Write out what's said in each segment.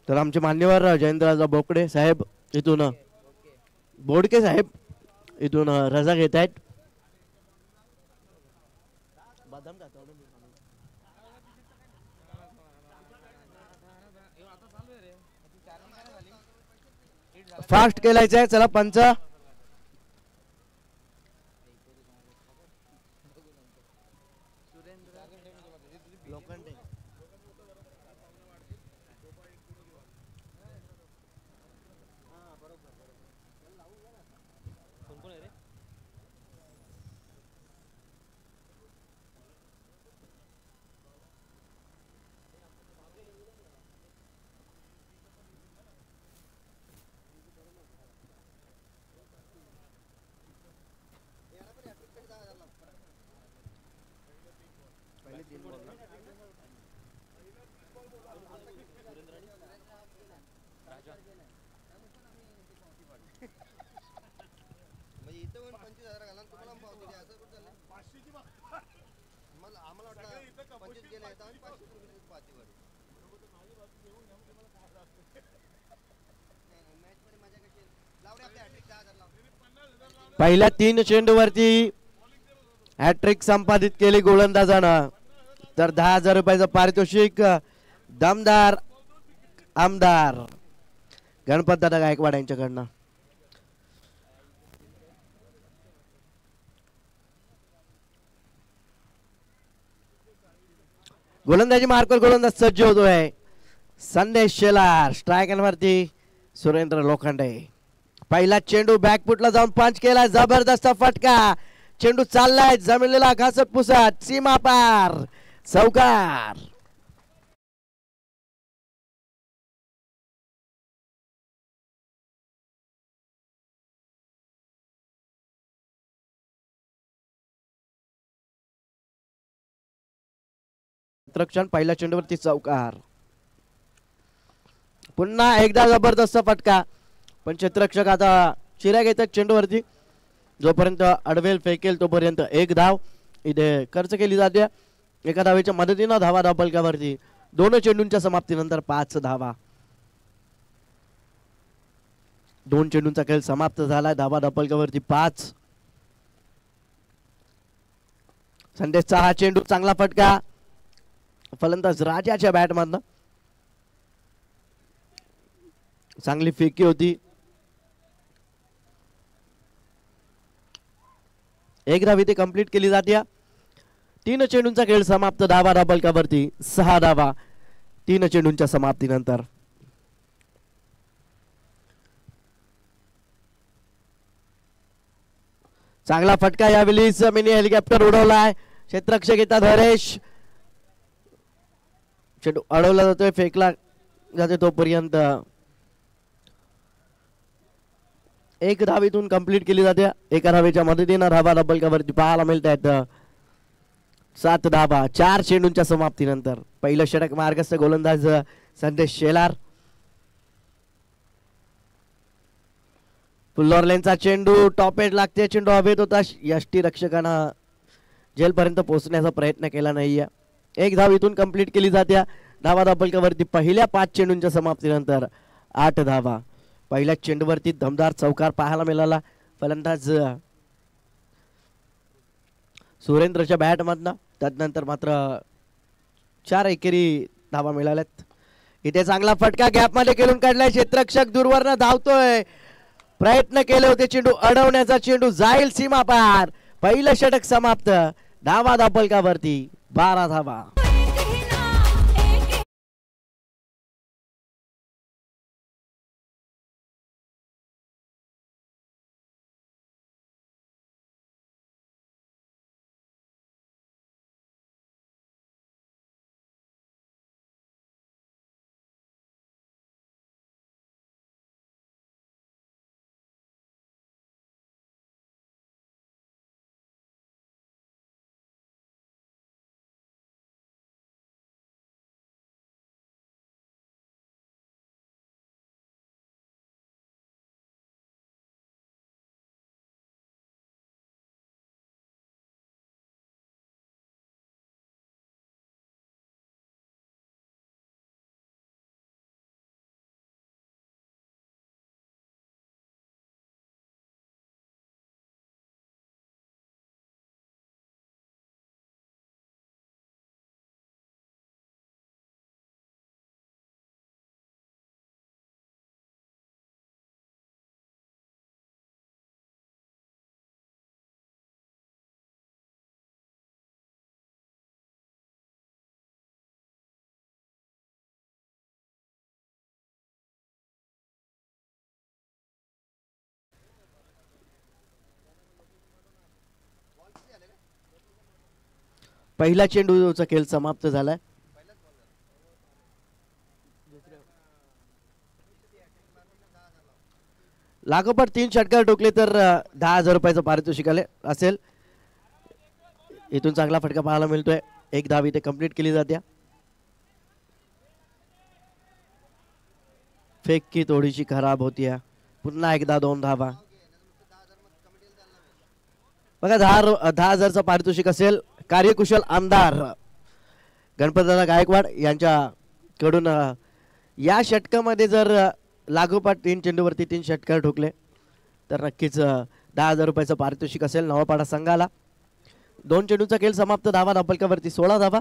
तर आमचे मान्यवर जयंतराजा बोकडे साहेब इथून बोडके साहेब इथून रजा घेत आहेत. फास्ट केलायचं आहे. चला पंच पहिल्या 3 चेंडूवरती हॅट्रिक संपादित केली गोलंदाजानं. तर 10,000 रुपयाचं पारितोषिक दमदार आमदार गणपत दादा गायकवाड यांच्याकडनं. गोलंदाजी मार्कवर गोलंदाज सज्ज होतोय. संदेश शेलार स्ट्रायकरवरती सुरेंद्र लोखंडे. पहिला चेंडू बॅकफुटला जाऊन पंच केला. जबरदस्त फटका. चेंडू चाललाय जमिनीला घासत पुसत सीमा पार चौकार. क्षेत्ररक्षण पहिल्या चेंडूवरती चौकार. पुन्हा एकदा जबरदस्त फटका. पण क्षेत्ररक्षक आता चिऱ्या घेतात चेंडूवरती. जोपर्यंत अडवेल फेकेल तोपर्यंत एक धाव इथे खर्च केली जाते. एका धावेच्या मदतीनं धावा धापलकावरती. 2 चेंडूंच्या समाप्तीनंतर 5 धावा. 2 चेंडूंचा खेळ समाप्त झाला. धावा धापलकावरती 5. संदेशचा हा चेंडू चांगला फटका. फलंदाज राजाच्या बॅट मधनं चांगली फेकी होती. एक धाव इथे कंप्लीट केली जाते. 3 चेंडूंचा खेळ समाप्त. धावा धापलकावरती 6 धावा 3 चेंडूंच्या समाप्तीनंतर. चांगला फटका यावेळी मिनी हेलिकॉप्टर उडवलाय. क्षेत्ररक्षक येतात हरेश. चेंडू अडवला जातोय फेकला जाते तोपर्यंत एक धावीतून कंप्लीट केली जाते. एका धावेच्या मदतीनं धावा धापलकावरती पाहायला मिळत आहेत 7 धावा 4 चेंडूंच्या समाप्तीनंतर. पहिलं षटक मार्गस्थ गोलंदाज संदेश शेलार. फुल्लर लेनचा चेंडू टॉप एंड लागते. चेंडू हवेत होता. यष्टी रक्षकानं जेलपर्यंत पोहोचण्याचा प्रयत्न केला नाहीये. एक धाव इथून कंप्लीट केली जाते. धावा धापलकावरती पहिल्या 5 चेंडूंच्या समाप्तीनंतर 8 धावा. पहिल्या चेंडूवरती दमदार चौकार पाहायला मिळाला. फलंदाज सुरेंद्रच्या बॅट मधनं. त्यानंतर मात्र 4 एकेरी धावा मिळाल्यात. इथे चांगला फटका गॅप मध्ये खेळून काढलाय. क्षेत्ररक्षक दूरवरनं धावतोय. प्रयत्न केले होते चेंडू अडवण्याचा. चेंडू जाईल सीमा पार. पहिलं षटक समाप्त. धावा धापलकावरती 12 धावा. पहिला चेंडूचा खेळ समाप्त झालाय. लागोपाठ 3 षटकार ठोकले तर 10,000 रुपयाचं पारितोषिक असेल. इथून चांगला फटका पाहायला मिळतोय. एक धाव इथे कंप्लीट केली जाते. फेक की थोडीशी खराब होती. पुन्हा एकदा 2 धावा. बघा 10,000चं पारितोषिक असेल. कार्यकुशल आमदार गणपतदादा गायकवाड यांच्याकडून या षटकामध्ये जर लागोपाठ 3 चेंडूवरती 3 षटकार ठोकले तर नक्कीच 10,000 रुपयाचं पारितोषिक असेल नवापाडा संघाला. 2 चेंडूचा खेळ समाप्त. धावा धापलकावरती 16 धावा.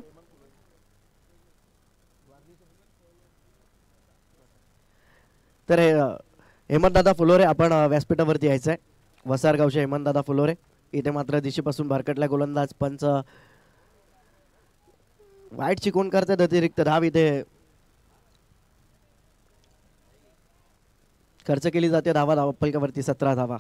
तर हेमंतदादा फुलोरे आपण व्यासपीठावरती यायचंय. वसारगावचे हेमंतदादा फुलोरे इथे मात्र दिशेपासून भरकटला गोलंदाज. पंच वाईट चिकवून करतात. अतिरिक्त धाव इथे खर्च केली जाते. धावा धापलकावरती 17 धावा.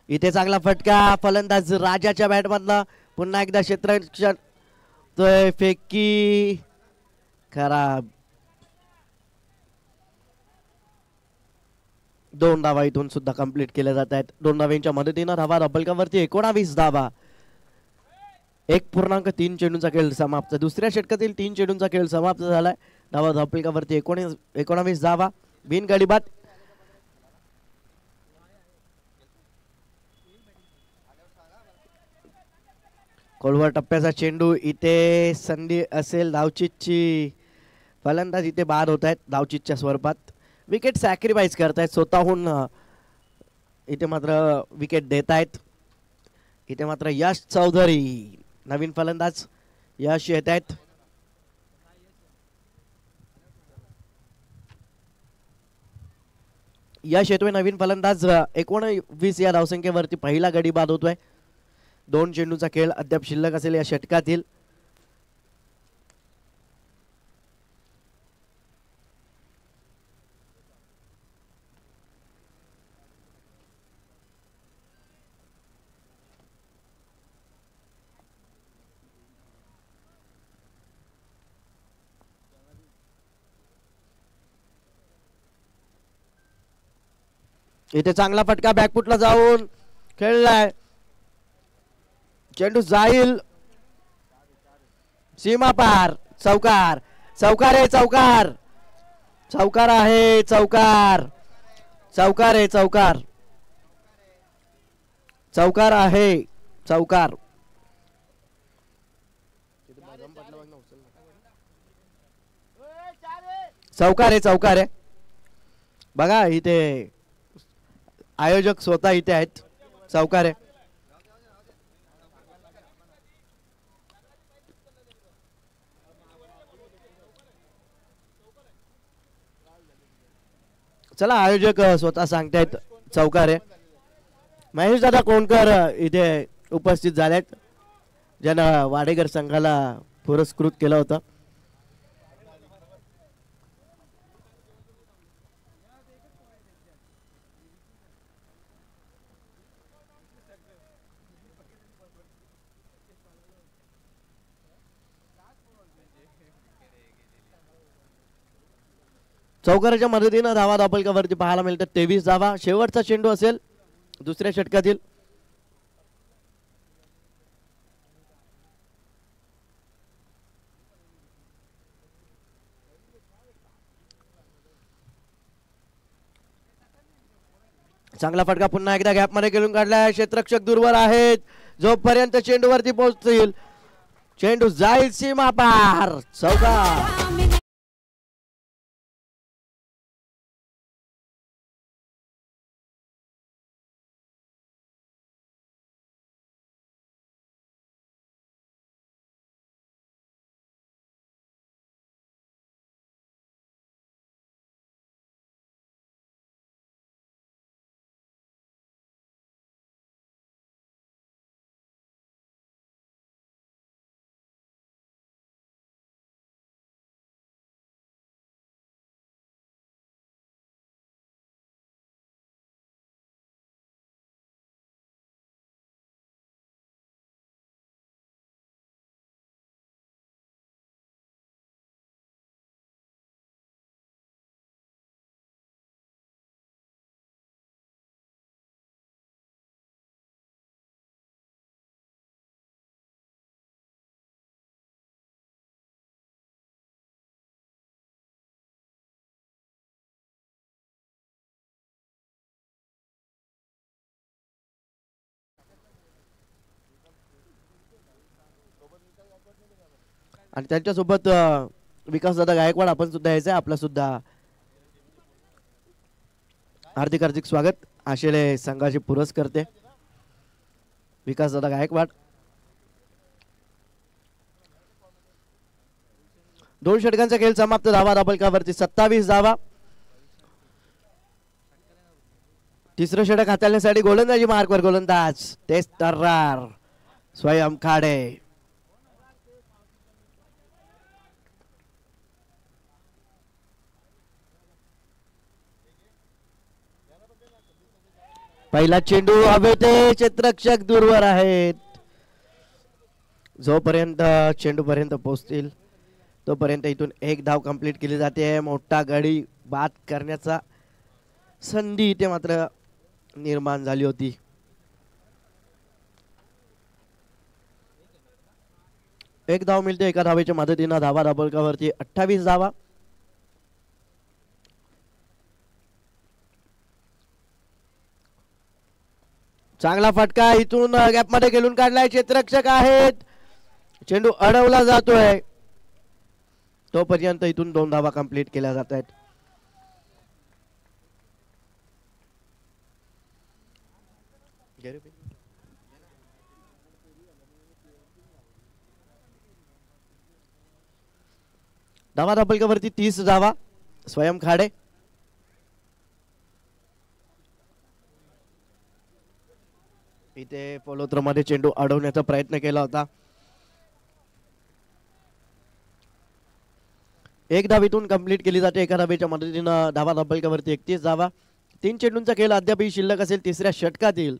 इथे चांगला फटका. फलंदाज राजाच्या बॅट मधला पुन्हा एकदा क्षेत्ररक्षण. फेकी खराब. 2 धावा इथून सुद्धा कंप्लीट केल्या जात आहेत. 2 धावांच्या मदतीनं धावा धापलकावरती 19 धावा. 1.3 चेंडूंचा खेळ समाप्त. दुसऱ्या षटकातील 3 चेंडूंचा खेळ समाप्त झालाय. धावा धापलकावरती 19 धावा. बिनगडी बाद. खोलवर टप्प्याचा चेंडू. इथे संधी असेल धावचीतची. फलंदाज इथे बाद होत आहेत धावचीतच्या स्वरूपात. विकेट सॅक्रिफाईस करतायत स्वतःहून. इथे मात्र विकेट देत आहेत. इथे मात्र यश चौधरी नवीन फलंदाज यश येत आहेत. यश येतोय नवीन फलंदाज. 19 या धावसंख्येवरती पहिला गडी बाद होतोय. 2 चेंडूचा खेळ अद्याप शिल्लक असेल या षटकातील. इथे चांगला फटका बॅकफुटला जाऊन खेळलाय. चेंडू जाईल सीमा पार. चौकार. चौकार आहे. चौकार. चौकार आहे. चौकार. चौकार आहे. चौकार. चौकार आहे. चौकार. चौकार आहे. चौकार आहे. बघा इथे आयोजक स्वतः इथे आहेत. चौकार आहे. चला आयोजक स्वतः सांगतायत चौकार आहे. महेश दादा कोणकर इथे उपस्थित झालेत ज्यांना वाडेकर संघाला पुरस्कृत केलं होतं. चौकाराच्या मदतीनं धावा धापलकावरती पाहायला मिळतात 23 धावा. शेवटचा चेंडू असेल दुसऱ्या षटकातील. चांगला फटका पुन्हा एकदा गॅप मध्ये खेळून काढलाय. क्षेत्ररक्षक दूरवर आहेत. जोपर्यंत चेंडूवरती पोहोचतील चेंडू जाईल सीमा पार. चौकार. आणि त्यांच्यासोबत विकासदादा गायकवाड आपण सुद्धा यायचं आहे. आपला सुद्धा हार्दिक हार्दिक स्वागत. आशेले संघाचे पुरस्कर्ते विकासदादा गायकवाड. 2 षटकांचा खेळ समाप्त. धावा धाबलकावरती 27 धावा. तिसरं षटक हाताळण्यासाठी गोलंदाजी मार्कवर गोलंदाज तेच तर्रार स्वयं खाडे. पहिला चेंडू हवेत. क्षेत्ररक्षक दूरवर आहेत. जोपर्यंत चेंडू पर्यंत पोहोचतील तोपर्यंत इथून एक धाव कंप्लीट केली जाते. मोठा गडी बाद करण्याचा संधी इथे मात्र निर्माण झाली होती. एक धाव मिळते एका धावेच्या मदतीनं. धावा धाबलकावरती 28 धावा. चांगला फटका इथून गॅप मध्ये खेळून काढलाय. क्षेत्ररक्षक आहेत. चेंडू अडवला जातोय. तोपर्यंत इथून 2 धावा कंप्लीट केल्या जात आहेत. धावा धाबलकावरती 30 धावा. स्वयं खाडे. इथे पोलोत्रमध्ये चेंडू अडवण्याचा प्रयत्न केला होता. एक धाव इथून कंप्लीट केली जाते एका धावेच्या मदतीनं. धावा धाबलकावरती 31 धावा. 3 चेंडूंचा खेळ अद्यापही शिल्लक असेल तिसऱ्या षटकातील.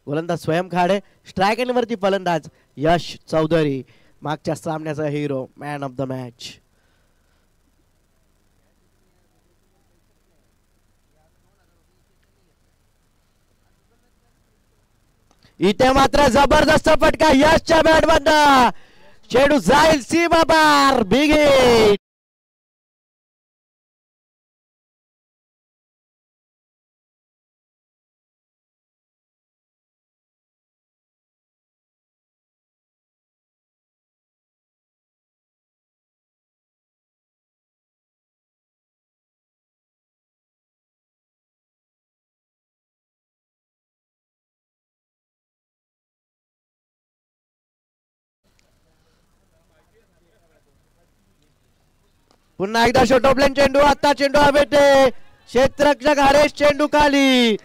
गोलंदाज स्वयं खाडे. स्ट्राईक एंडवरती फलंदाज यश चौधरी. मागच्या सामन्याचा hero, man of the match. इथे मात्र जबरदस्त फटका यशच्या बॅट मधनं. चेंडू जाईल सीमा पार. Big hit. पुन्हा एकदा शॉटॉपलेन चेंडू. आता चेंडू हवेत. क्षेत्ररक्षक हरेश चेंडू खाली.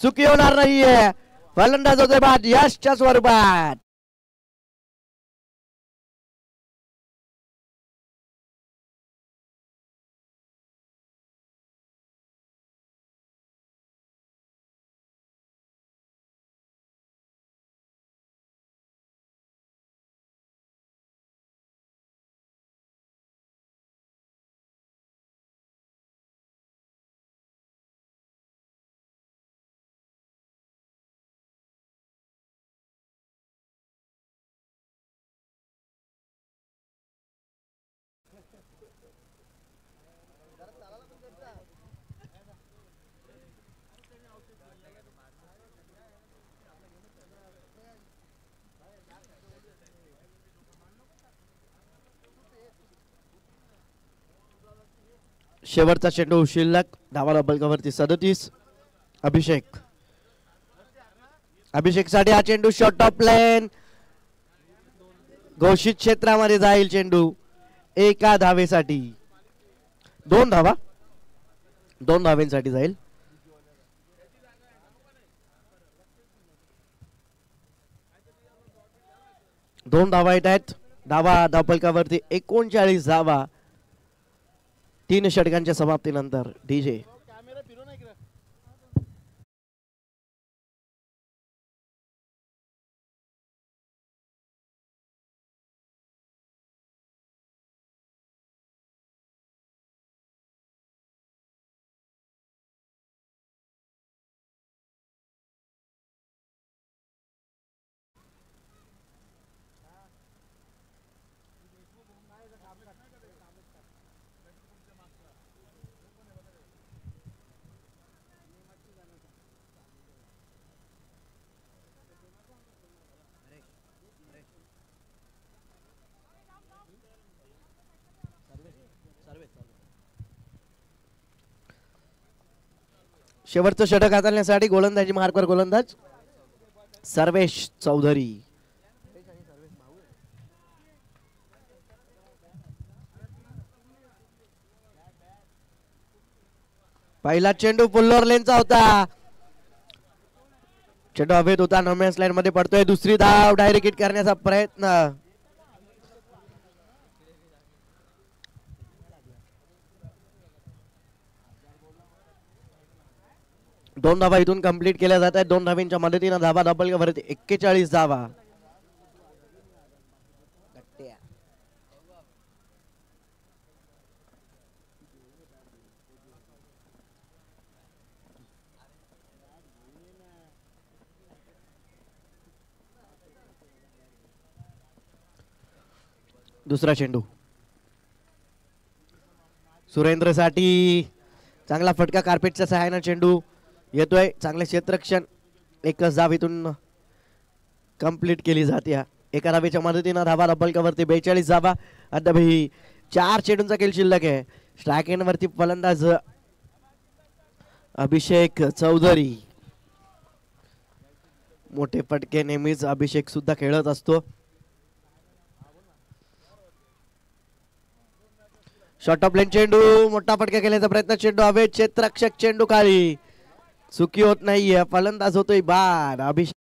चुकी होणार नाहीये. फलंदाज होते बाद यशच्या स्वरूपात. शेवटचा चेंडू शिल्लक. धावा धाबलकावरती 37. अभिषेक. अभिषेक साठी हा चेंडू शॉर्ट ऑफ प्लेन. घोषित क्षेत्रामध्ये जाईल चेंडू. एका धावेसाठी 2 धावा. 2 धावेसाठी जाईल. दोन धावा येत आहेत. धावा धाबलकावरती 39 धावा. 3 षटकांच्या समाप्तीनंतर. डीजे शेवटचं षटक हाताळण्यासाठी गोलंदाजी मार्कवर गोलंदाज सर्वेश चौधरी. पहिला चेंडू फुल्लोर लेनचा होता. चेंडू हवेत होता, नॉमिनस लाईन मध्ये पडतोय. दुसरी धाव डायरेक्ट हिट करण्याचा प्रयत्न. दोन धावा इथून कंप्लीट केल्या जात आहेत. 2 धावींच्या मदतीने धावा डबल वरती 41 धावा. दुसरा चेंडू सुरेंद्र साठी चांगला फटका. कार्पेटच्या सहाय्याने चेंडू येतोय. चांगले क्षेत्ररक्षण. एकच धाव इथून कंप्लीट केली जाते. एका धावेच्या मदतीने धावा डबल वरती 42 धावा. अद्यापही 4 चेंडूंचा खेळ शिल्लक आहे. स्ट्राईक एंड वरती फलंदाज अभिषेक चौधरी. मोठे फटके नेहमीच अभिषेक सुद्धा खेळत असतो. शॉर्ट ऑफ लेन चेंडू. मोठा फटका केल्याचा प्रयत्न. चेंडू हवे. क्षेत्ररक्षक चेंडू खाली. चुकी होत नाहीये. फलंदाज होतोय बाद. अभिषेक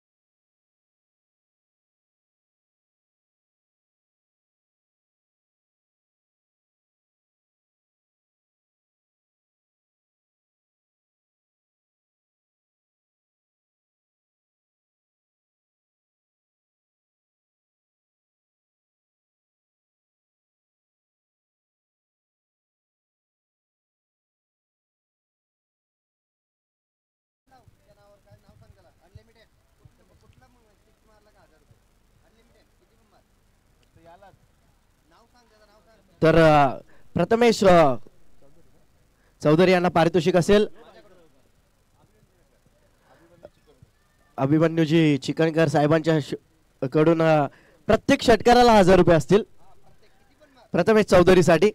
तर प्रथमेश चौधरी यांना पारितोषिक असेल. अभिमन्यूजी चिकनकर साहेबांच्या कडून प्रत्येक षटकाराला 1000 रुपये असतील प्रथमेश चौधरी साठी.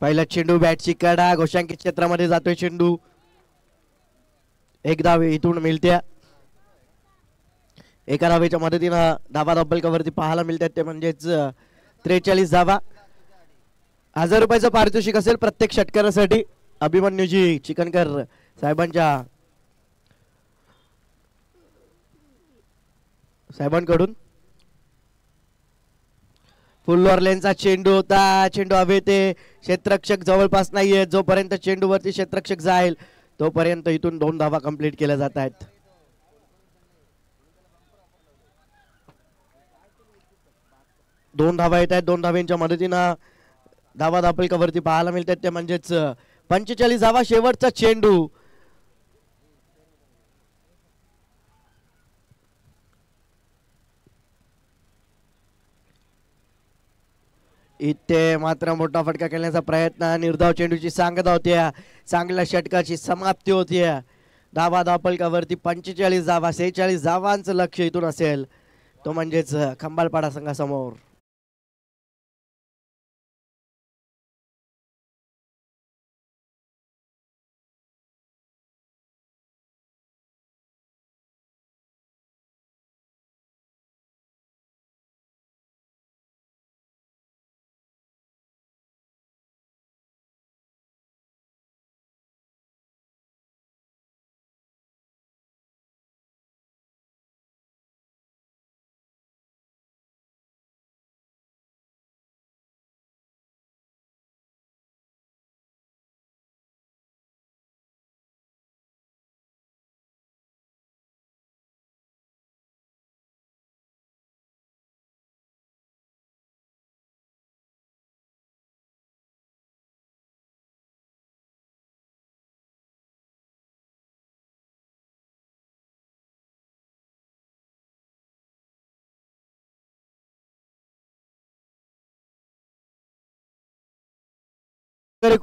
पहिला चेंडू बॅटची कडा. घोषांकित क्षेत्रामध्ये जातोय चेंडू. एक धाव इथून मिळते. एका धावेच्या मदतीनं धावा डबल वरती पाहायला मिळतात ते म्हणजेच 43 धावा. 1000 रुपयाचं पारितोषिक असेल प्रत्येक षटकारासाठी अभिमन्यूजी चिकनकर साहेबांकडून. फुल्लोर लेनचा चेंडू होता. चेंडू हवे ते क्षेत्ररक्षक जवळपास नाहीये. जोपर्यंत चेंडू वरती क्षेत्ररक्षक जाईल तोपर्यंत इथून 2 धावा कंप्लीट केल्या जात आहेत. 2 धावा येत आहेत. 2 धाव्यांच्या मदतीनं धावा दापल वरती पाहायला मिळतात ते म्हणजेच 45 धावा. शेवटचा चेंडू. इथे मात्र मोठा फटका खेळण्याचा प्रयत्न. निर्धाव चेंडूची सांगता होती. चांगल्या षटकाची समाप्ती होती. धावा दापल वरती 45 धावा. 46 धावांचं लक्ष इथून असेल तो म्हणजेच खंबालपाडा संघासमोर.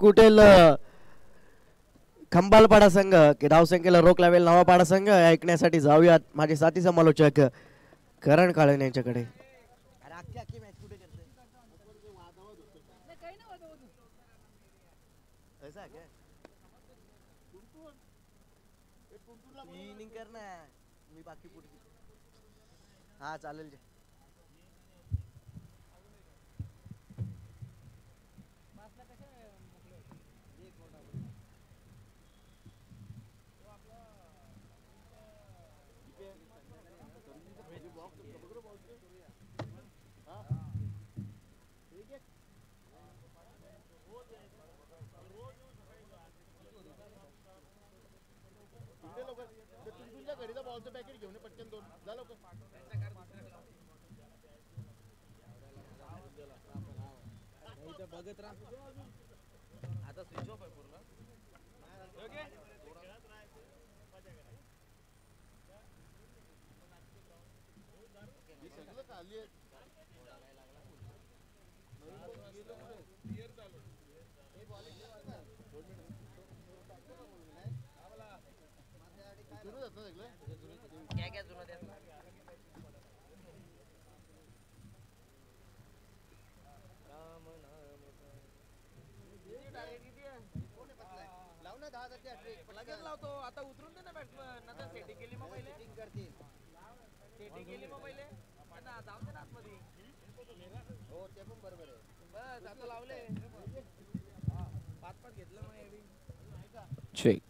कुठेल खंबालपाडा संघ की धावसंख्येला रोख लावेल नवापाडा संघ ऐकण्यासाठी जाऊयात माझे साथी समालोचक करण काळे यांच्याकडे. इनिंग कर ना मी बाकी पुढची हा चालेल जे तुमच्या घरीचा बॉलचं पॅकेट घेऊन पटकन दोन झालं बघत राहा आता स्विच ऑफ आहे पूर्ण सगळं खाली आहे क्या क्या जुना लगेच लावतो आता उतरून दे ना बॅट्समन नंतर सेटिंग केली मग पहिले सेटिंग केली मग पहिले जाऊ दे ना आतमध्ये हो ते पण बरोबर आहे बस आता लावले पाच पाच घेतलं मग चेक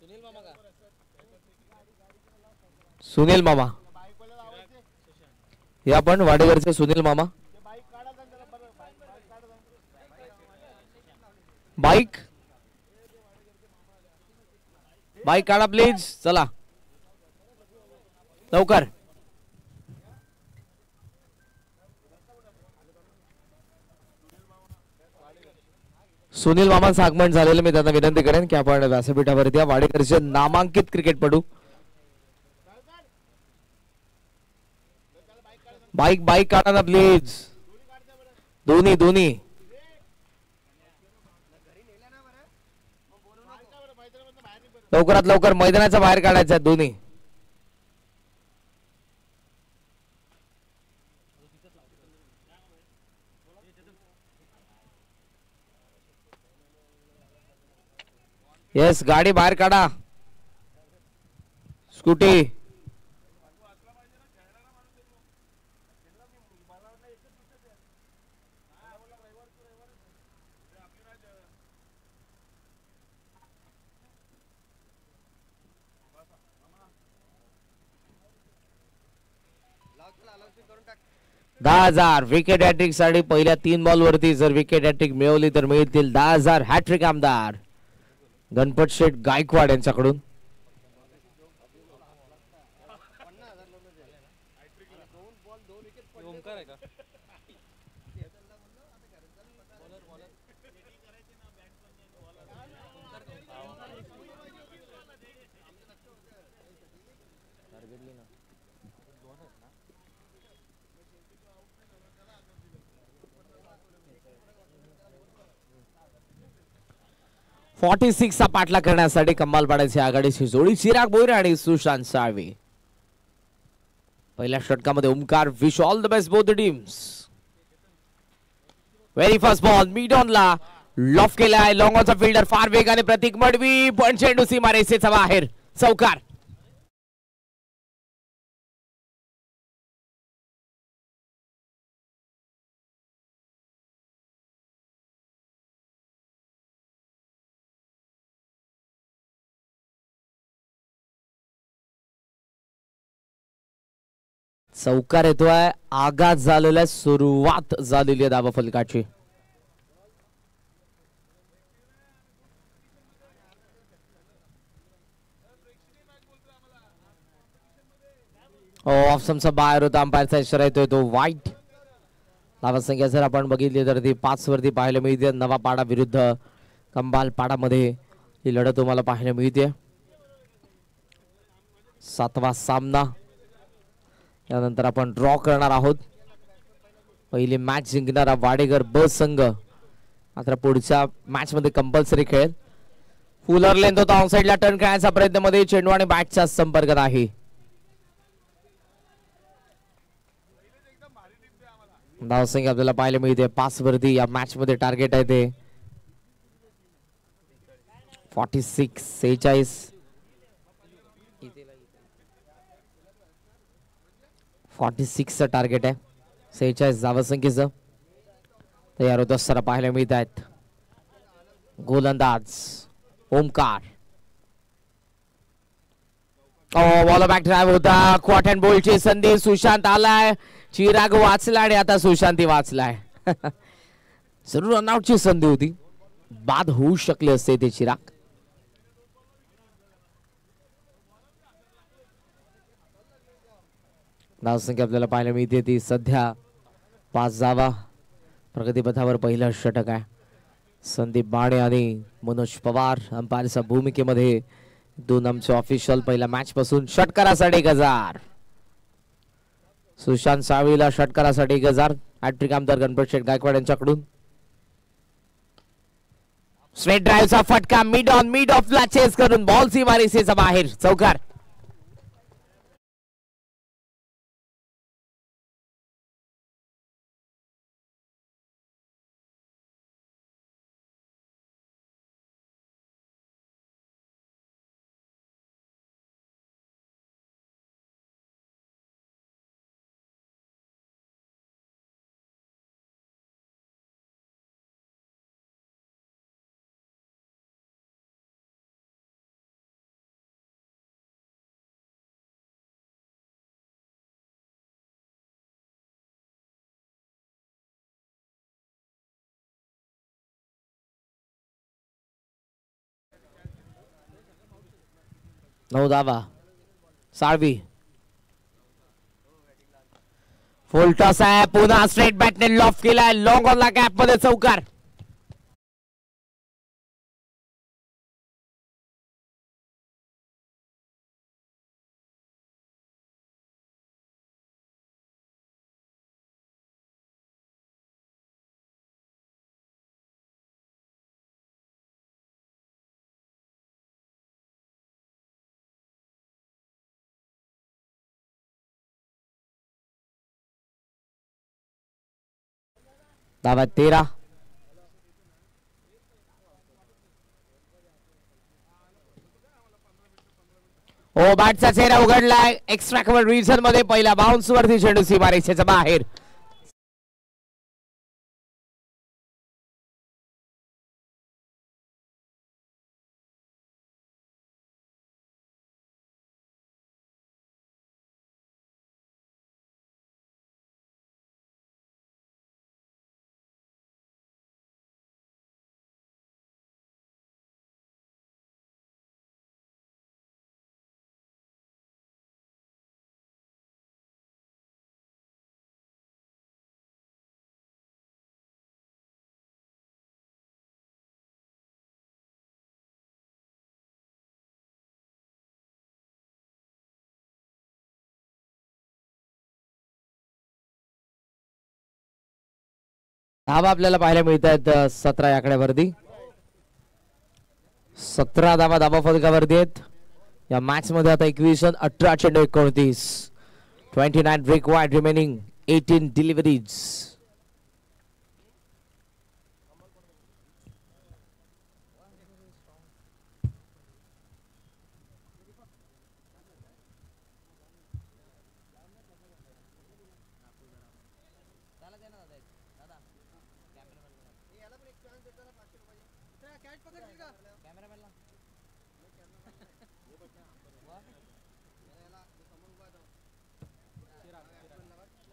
सुनील मामा का सुनील मामा या पण वाडेकरचे सुनील मामा बाईक बाईक काढा प्लीज चला लवकर सुनील मामांचं आगमन झालेलं मी त्यांना विनंती करेन की आपण व्यासपीठावरती वाडेकरचे नामांकित क्रिकेटपटू बाईक बाईक काढा ना प्लीज दोन्ही दोन्ही लवकरात लवकर मैदानाच्या बाहेर काढायचं दोन्ही येस गाडी बाहेर काढा स्कूटी $10,000 विकेट हॅट्रिक साठी पहिल्या 3 बॉल वरती जर विकेट हॅट्रिक मिळवली तर मिळतील 10,000 हॅट्रिक आमदार गणपत शेठ गायकवाड यांच्याकडून .46 चा पाठला करण्यासाठी कमाल पाडायची आघाडीची जोडी चिराग बोईर आणि सुशांत साळवे पहिल्या षटकामध्ये Omkar wish all the best both teams very first ball mid on ला लॉफ केलाय लॉंग ऑनचा फिल्डर फार वेगाने प्रतीक मडवी पण चेंडू सीमारेषेच्या बाहेर चौकार चौकार येतोय आघात झालेला सुरुवात झालेली आहे धावा फलकाची ऑफ समचा बाहेर होता अंपायरचा इशारा येतोय तो वाईट धावा संख्या जर आपण बघितली तर ती 5 वरती पाहायला मिळते नवा पाडा विरुद्ध कंबाल पाडामध्ये ही लढत तुम्हाला पाहायला मिळते 7वा सामना यानंतर आपण ड्रॉ करणार आहोत पहिली मॅच जिंकणारा वाडेकर ब संघ मात्र पुढच्या मॅच मध्ये कंपल्सरी खेळेल फुलर लेंथ होता ऑन साइडला टर्न खेळण्याचा प्रयत्न मध्ये चेंडू आणि बॅटचा संपर्क नाही धावसंख्या आपल्याला पाहायला मिळते 5 वरती या मॅच मध्ये टार्गेट आहे ते 46 46चं टार्गेट आहे. 46 धावसंख्येचं तयार होत असताना पाहायला मिळत आहेत. गोलंदाज ओमकार. बॉल बॅक ड्राईव्ह होता. क्वाट अँड बोल्डची संधी. सुशांत आलाय. चिराग वाचला आणि आता सुशांती वाचलाय. जरूर रनआउटची संधी होती. बाद होऊ शकले असते ते चिराग. धावसंख्या आपल्याला पाहायला मिळते ती सध्या 5 धावा. प्रगतीपथावर पहिलं षटक आहे. संदीप बाणे आणि मनोज पवार अंपायरच्या भूमिकेमध्ये दोन आमचे ऑफिशियल पहिल्या मॅच पासून. षटकारासाठी 1000. सुशांत सावळीला षटकारासाठी 1000. हॅट्रिक आमदार गणपत शेठ गायकवाड यांच्याकडून. स्ट्रेट ड्राईव्हचा फटका मिड ऑन मिड ऑफ ला चेस करून बॉल सीमारेषेचा बाहेर. चौकार. नऊ धावा. साळवी. फुल टॉस आहे. पुन्हा स्ट्रेट बॅटने लॉफ केलाय. लॉंग ऑन ला गॅप मध्ये चौकार. धावा 13. बॅटचा चेहरा उघडलाय. एक्स्ट्रा कव्हर रिजन मध्ये पहिल्या बाउन्स वरती चेंडू सीमारेषेच्या बाहेर. धावा आपल्याला पाहायला मिळत आहेत 17 या आकड्यावरती. 17 धावा धावा फलकावरती आहेत या मॅच मध्ये. आता 18 चेंडू 29. 29 रिक्वायर्ड रिमेनिंग 18 डिलिव्हरीज.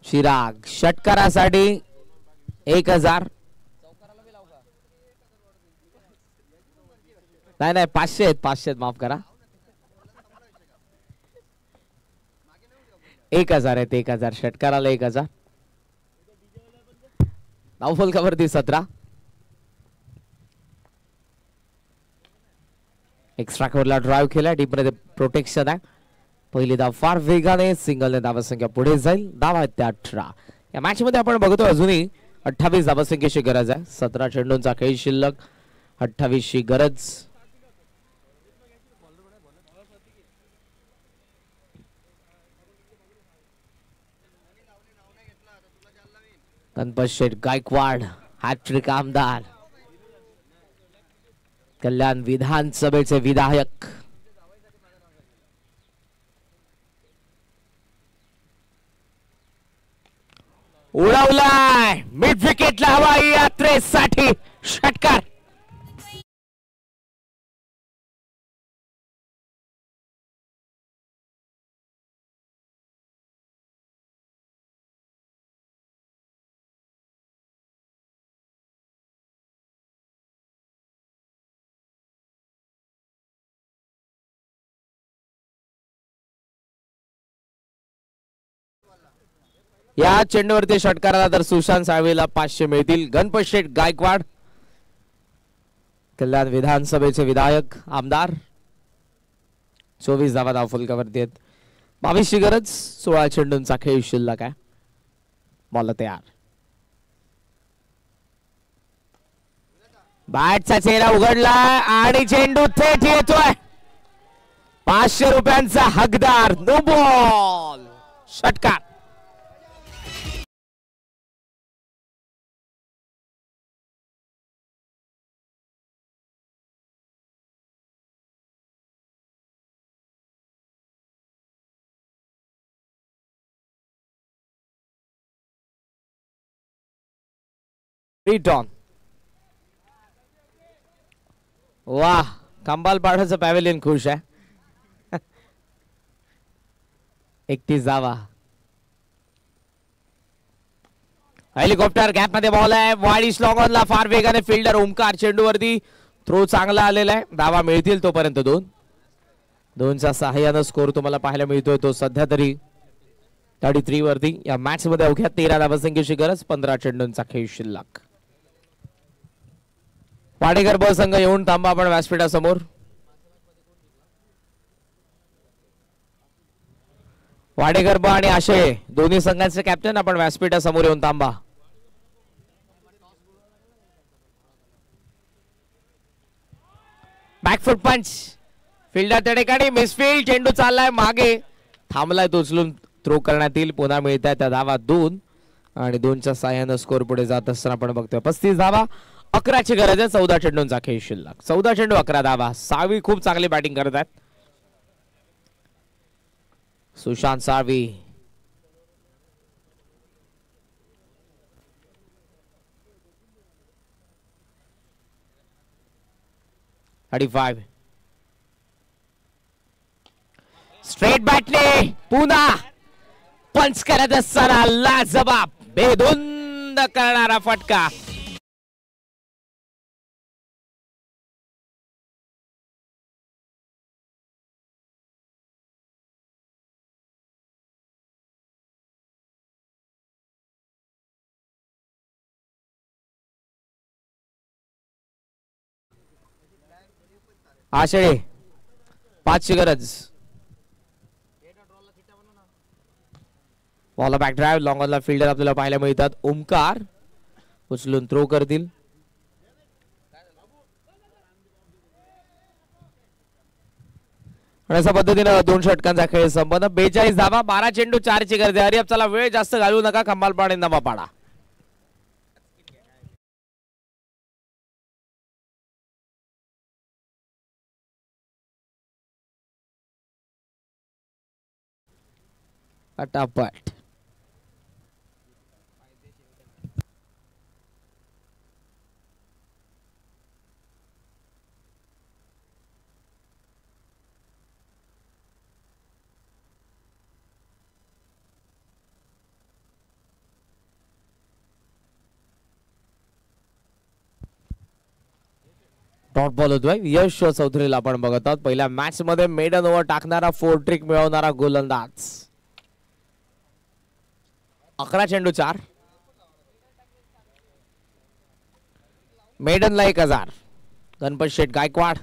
चिराग षटकारासाठी 1000. नाही 500 आहेत. 500 माफ करा. 1000 आहेत. 1000 षटकाराला 1000. धावफलकावरती 17. एक्स्ट्रा कव्हरला ड्राईव्ह केला. डीप मध्ये प्रोटेक्शन आहे. पहिली धाव फार वेगाने सिंगलने धावसंख्या पुढे जाईल. धावा आहेत त्या 18. या मॅच मध्ये आपण बघतो अजूनही 28 धावसंख्येची गरज आहे. 17 चेंडूंचा खेळ शिल्लक. 28 ची गरज. गणपत शेठ गायकवाड हॅट्रिक आमदार. कल्याण विधानसभेचे विधायक उडवलाय मिड विकेटला हवाई यात्रेसाठी षटकार. या चेंडूवरती षटकाराला तर सुशांत साळवीला 500 मिळतील. गणपत शेठ गायकवाड कल्याण विधानसभेचे विधायक आमदार 24 धावा धावफलकावरती आहेत. 22 ची गरज. 16 चेंडूंचा खेळ शिल्लक आहे. बॉल तयार. बॅटचा चेहरा उघडला आणि चेंडू थेट येतोय. 500 रुपयांचा हकदार. No ball. षटकार. रिटर्न. वाह, कंबालपाड्याचं पॅव्हेलियन खुश आहे. 31 धावा. हेलिकॉप्टर गॅप मध्ये बॉल आहे. वाडीस लॉंगॉनला फार वेगाने फिल्डर ओमकार. चेंडूवरती थ्रो चांगला आलेला आहे. धावा मिळतील तोपर्यंत 2च्या सहाय्यानं स्कोर तुम्हाला पाहायला मिळतोय तो सध्या तरी 33 वरती. या मॅच मध्ये अवघ्या 13 धावसंख्येची गरज. 15 चेंडूंचा खेळ शिल्लक. वाडेकर ब संघ येऊन थांबा आपण व्यासपीठासमोर. वाडेकर ब आणि आशय दोन्ही संघांचे कॅप्टन आपण व्यासपीठासमोर येऊन थांबा. बॅकफुट पंच. फिल्डर त्या ठिकाणी मिसफील्ड. चेंडू चाललाय मागे. थांबलाय तो उचलून थ्रो करण्यात येईल. पुन्हा मिळतात त्या धावा 2 आणि 2च्या साह्यानं स्कोर पुढे जात असताना आपण बघतोय 35 धावा. 11 ची गरज आहे. 14 चेंडूंचा खेळ शिल्लक. 14 चेंडू 11 धावा. साळवी खूप चांगली बॅटिंग करत आहेत. सुशांत साळवी. स्ट्रेट बॅटने पुन्हा पंच करत असताना लाजवाब बेधुंद करणारा फटका. आषाढे 5 ची गरज. Ball back drive. लॉंग ऑनला फिल्डर आपल्याला पाहायला मिळतात. ओमकार उचलून थ्रो करतील. अशा पद्धतीने 2 षटकांचा खेळ संपन्न. 42 धावा. 12 चेंडू 4 ची गरज आहे. अरे चला वेळ जास्त घालवू नका. कंबालपाडा नवापाडा. पटापट. डॉट बॉल होतोय. यश चौधरीला आपण बघत आहोत. पहिल्या मॅच मध्ये मेडन ओव्हर टाकणारा 4 ट्रिक मिळवणारा गोलंदाज. 11 चेंडू 4. मेडनला 1000. गणपत शेठ गायकवाड.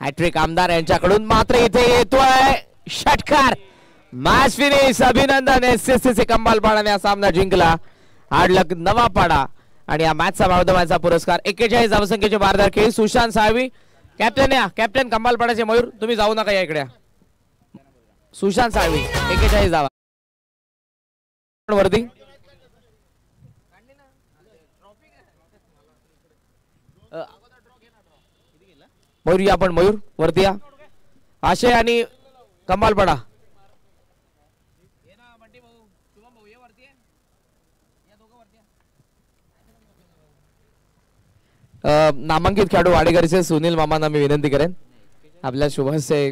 हॅट्रिक आमदार यांच्याकडून मात्र इथे येतोय षटकार. Match finish. अभिनंदन. एसएससी कंबालपाडाने हा सामना जिंकला. हाडलक नवापाडा आणि या मॅचचा मॅचचा पुरस्कार 41 धावसंख्येचे बारदार खेळ. सुशांत साळवी कॅप्टन. या कॅप्टन कंबालपाड्याचे मयूर तुम्ही जाऊ नका या इकडे. सुशांत साळवी 41 धावा वरती. मयूर या आपण मयूर वरती या. आशय आणि कमालपडा ये ना बंटी भाऊ शुभम भाऊ ये वरती आहे या दोघं वरती आहे. नामांकित खेळाडू वाडेकरचे सुनील मामांना मी विनंती करेन आपल्या शुभाशय